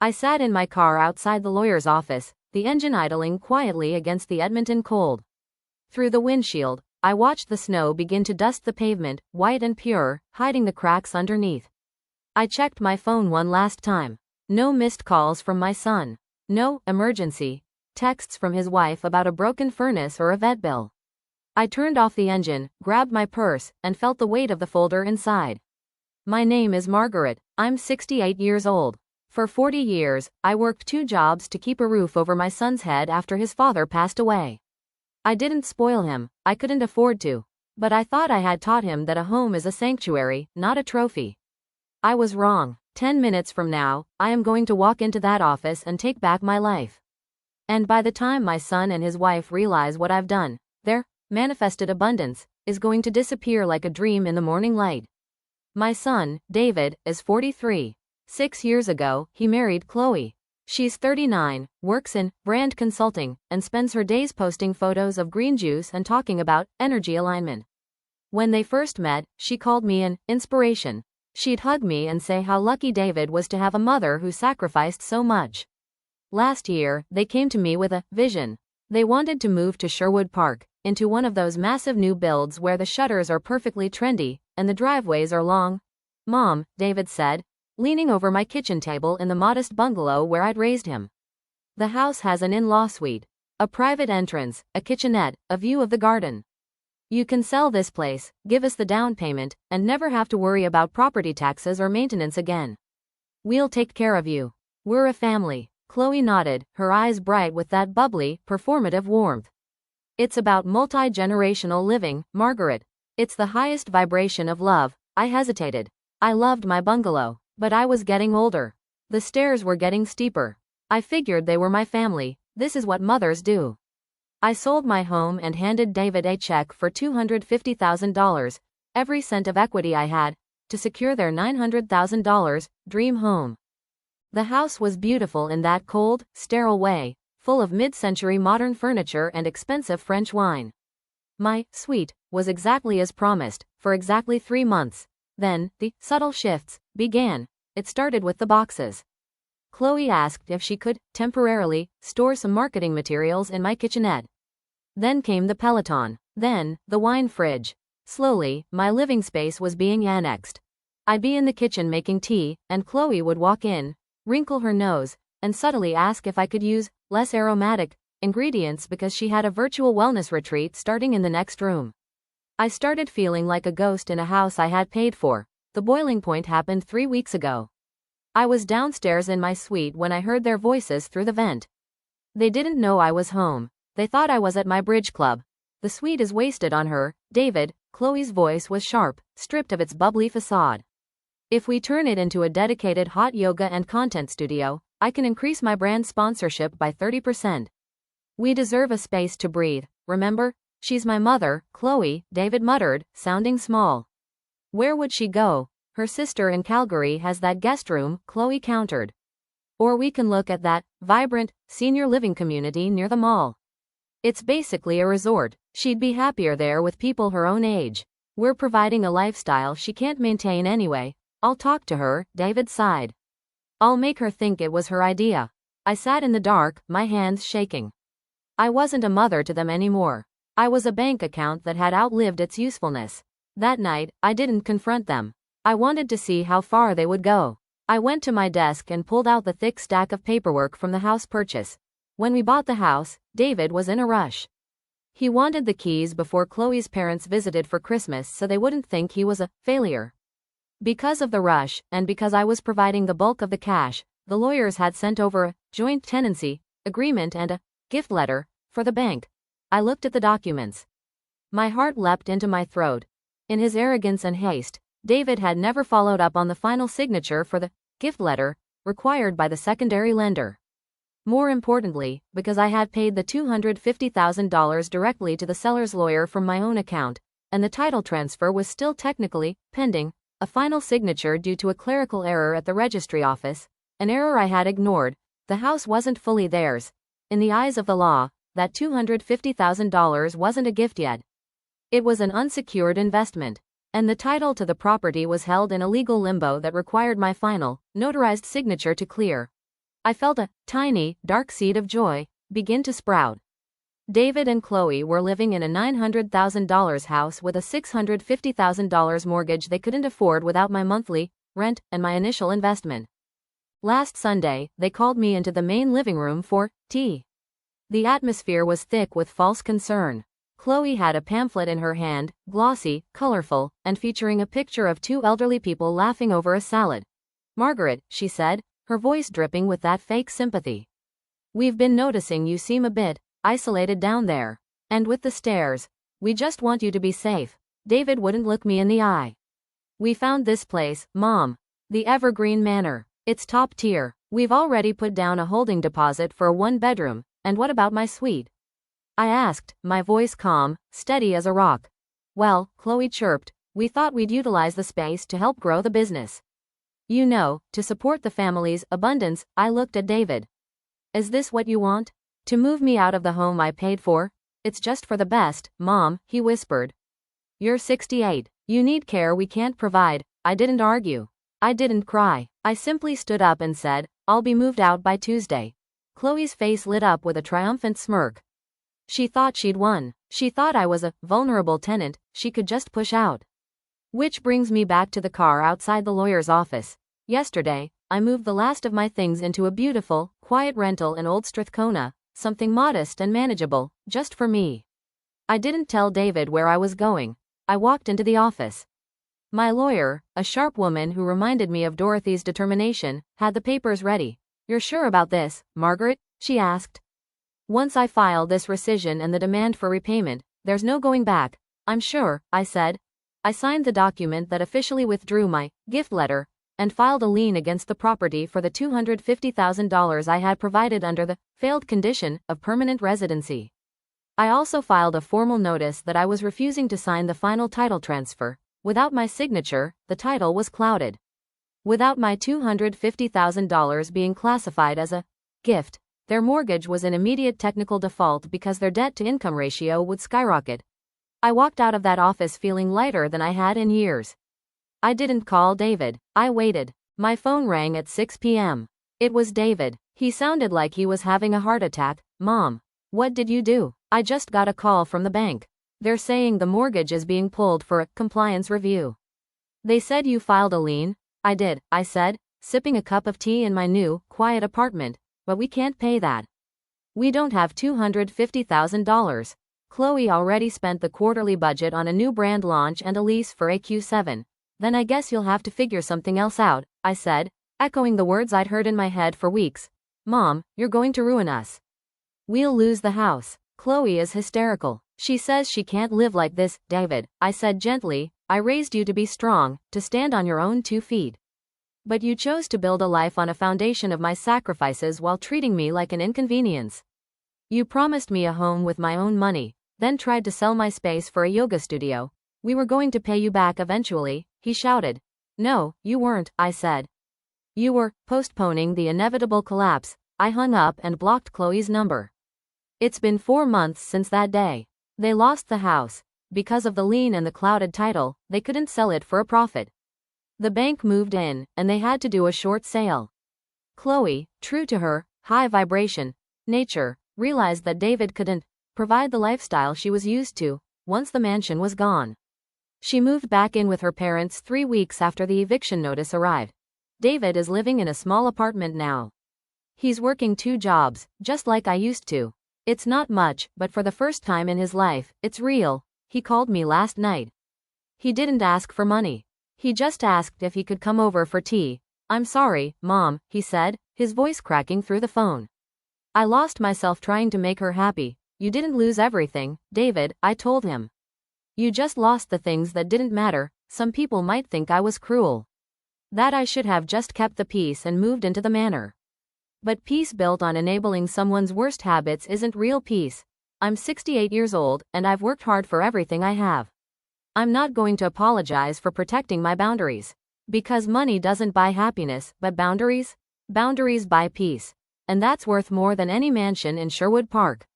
I sat in my car outside the lawyer's office, the engine idling quietly against the Edmonton cold. Through the windshield, I watched the snow begin to dust the pavement, white and pure, hiding the cracks underneath. I checked my phone one last time. No missed calls from my son. No emergency texts from his wife about a broken furnace or a vet bill. I turned off the engine, grabbed my purse, and felt the weight of the folder inside. My name is Margaret. I'm 68 years old. For 40 years, I worked 2 jobs to keep a roof over my son's head after his father passed away. I didn't spoil him, I couldn't afford to. But I thought I had taught him that a home is a sanctuary, not a trophy. I was wrong. 10 minutes from now, I am going to walk into that office and take back my life. And by the time my son and his wife realize what I've done, their manifested abundance is going to disappear like a dream in the morning light. My son, David, is 43. 6 years ago, he married Chloe. She's 39, works in brand consulting, and spends her days posting photos of green juice and talking about energy alignment. When they first met, she called me an inspiration. She'd hug me and say how lucky David was to have a mother who sacrificed so much. Last year, they came to me with a vision. They wanted to move to Sherwood Park, into one of those massive new builds where the shutters are perfectly trendy, and the driveways are long. Mom, David said, leaning over my kitchen table in the modest bungalow where I'd raised him. The house has an in-law suite, a private entrance, a kitchenette, a view of the garden. You can sell this place, give us the down payment, and never have to worry about property taxes or maintenance again. We'll take care of you. We're a family. Chloe nodded, her eyes bright with that bubbly, performative warmth. It's about multi-generational living, Margaret. It's the highest vibration of love. I hesitated. I loved my bungalow, but I was getting older. The stairs were getting steeper. I figured they were my family. This is what mothers do. I sold my home and handed David a check for $250,000, every cent of equity I had, to secure their $900,000 dream home. The house was beautiful in that cold, sterile way, full of mid-century modern furniture and expensive French wine. My suite was exactly as promised, for exactly 3 months. Then, the subtle shifts began. It started with the boxes. Chloe asked if she could, temporarily, store some marketing materials in my kitchenette. Then came the Peloton. Then, the wine fridge. Slowly, my living space was being annexed. I'd be in the kitchen making tea, and Chloe would walk in, wrinkle her nose, and subtly ask if I could use less aromatic ingredients because she had a virtual wellness retreat starting in the next room. I started feeling like a ghost in a house I had paid for. The boiling point happened 3 weeks ago. I was downstairs in my suite when I heard their voices through the vent. They didn't know I was home. They thought I was at my bridge club. The suite is wasted on her, David. Chloe's voice was sharp, stripped of its bubbly facade. If we turn it into a dedicated hot yoga and content studio, I can increase my brand sponsorship by 30%. We deserve a space to breathe, remember? She's my mother, Chloe, David muttered, sounding small. Where would she go? Her sister in Calgary has that guest room, Chloe countered. Or we can look at that vibrant senior living community near the mall. It's basically a resort. She'd be happier there with people her own age. We're providing a lifestyle she can't maintain anyway. I'll talk to her, David sighed. I'll make her think it was her idea. I sat in the dark, my hands shaking. I wasn't a mother to them anymore. I was a bank account that had outlived its usefulness. That night, I didn't confront them. I wanted to see how far they would go. I went to my desk and pulled out the thick stack of paperwork from the house purchase. When we bought the house, David was in a rush. He wanted the keys before Chloe's parents visited for Christmas so they wouldn't think he was a failure. Because of the rush, and because I was providing the bulk of the cash, the lawyers had sent over a joint tenancy agreement and a gift letter for the bank. I looked at the documents. My heart leapt into my throat. In his arrogance and haste, David had never followed up on the final signature for the gift letter required by the secondary lender. More importantly, because I had paid the $250,000 directly to the seller's lawyer from my own account, and the title transfer was still technically pending, a final signature due to a clerical error at the registry office, an error I had ignored. The house wasn't fully theirs. In the eyes of the law, that $250,000 wasn't a gift yet. It was an unsecured investment, and the title to the property was held in a legal limbo that required my final, notarized signature to clear. I felt a tiny, dark seed of joy begin to sprout. David and Chloe were living in a $900,000 house with a $650,000 mortgage they couldn't afford without my monthly rent and my initial investment. Last Sunday, they called me into the main living room for tea. The atmosphere was thick with false concern. Chloe had a pamphlet in her hand, glossy, colorful, and featuring a picture of two elderly people laughing over a salad. "Margaret," she said, her voice dripping with that fake sympathy. "We've been noticing you seem a bit isolated down there. And with the stairs. We just want you to be safe." David wouldn't look me in the eye. "We found this place, Mom. The Evergreen Manor. It's top tier. We've already put down a holding deposit for a one-bedroom, and what about my suite?" I asked, my voice calm, steady as a rock. "Well," Chloe chirped, "we thought we'd utilize the space to help grow the business. You know, to support the family's abundance." I looked at David. "Is this what you want? To move me out of the home I paid for?" "It's just for the best, Mom," he whispered. "You're 68. You need care we can't provide." I didn't argue. I didn't cry. I simply stood up and said, "I'll be moved out by Tuesday." Chloe's face lit up with a triumphant smirk. She thought she'd won. She thought I was a vulnerable tenant she could just push out. Which brings me back to the car outside the lawyer's office. Yesterday, I moved the last of my things into a beautiful, quiet rental in Old Strathcona, something modest and manageable, just for me. I didn't tell David where I was going. I walked into the office. My lawyer, a sharp woman who reminded me of Dorothy's determination, had the papers ready. "You're sure about this, Margaret?" she asked. "Once I file this rescission and the demand for repayment, there's no going back." "I'm sure," I said. I signed the document that officially withdrew my gift letter and filed a lien against the property for the $250,000 I had provided under the failed condition of permanent residency. I also filed a formal notice that I was refusing to sign the final title transfer. Without my signature, the title was clouded. Without my $250,000 being classified as a gift, their mortgage was in immediate technical default because their debt-to-income ratio would skyrocket. I walked out of that office feeling lighter than I had in years. I didn't call David. I waited. My phone rang at 6 p.m. It was David. He sounded like he was having a heart attack. "Mom, what did you do?" "I just got a call from the bank. They're saying the mortgage is being pulled for a compliance review." "They said you filed a lien?" "I did," I said, sipping a cup of tea in my new, quiet apartment. "But we can't pay that. We don't have $250,000. Chloe already spent the quarterly budget on a new brand launch and a lease for AQ7. "Then I guess you'll have to figure something else out," I said, echoing the words I'd heard in my head for weeks. "Mom, you're going to ruin us. We'll lose the house." Chloe is hysterical. She says she can't live like this. "David," I said gently, "I raised you to be strong, to stand on your own 2 feet. But you chose to build a life on a foundation of my sacrifices while treating me like an inconvenience. You promised me a home with my own money, then tried to sell my space for a yoga studio. We were going to pay you back eventually," he shouted. "No, you weren't," I said. "You were postponing the inevitable collapse." I hung up and blocked Chloe's number. It's been 4 months since that day. They lost the house. Because of the lien and the clouded title, they couldn't sell it for a profit. The bank moved in, and they had to do a short sale. Chloe, true to her high vibration nature, realized that David couldn't provide the lifestyle she was used to once the mansion was gone. She moved back in with her parents 3 weeks after the eviction notice arrived. David is living in a small apartment now. He's working 2 jobs, just like I used to. It's not much, but for the first time in his life, it's real. He called me last night. He didn't ask for money. He just asked if he could come over for tea. "I'm sorry, Mom," he said, his voice cracking through the phone. "I lost myself trying to make her happy." "You didn't lose everything, David," I told him. "You just lost the things that didn't matter." Some people might think I was cruel. That I should have just kept the peace and moved into the manor. But peace built on enabling someone's worst habits isn't real peace. I'm 68 years old, and I've worked hard for everything I have. I'm not going to apologize for protecting my boundaries. Because money doesn't buy happiness, but boundaries buy peace. And that's worth more than any mansion in Sherwood Park.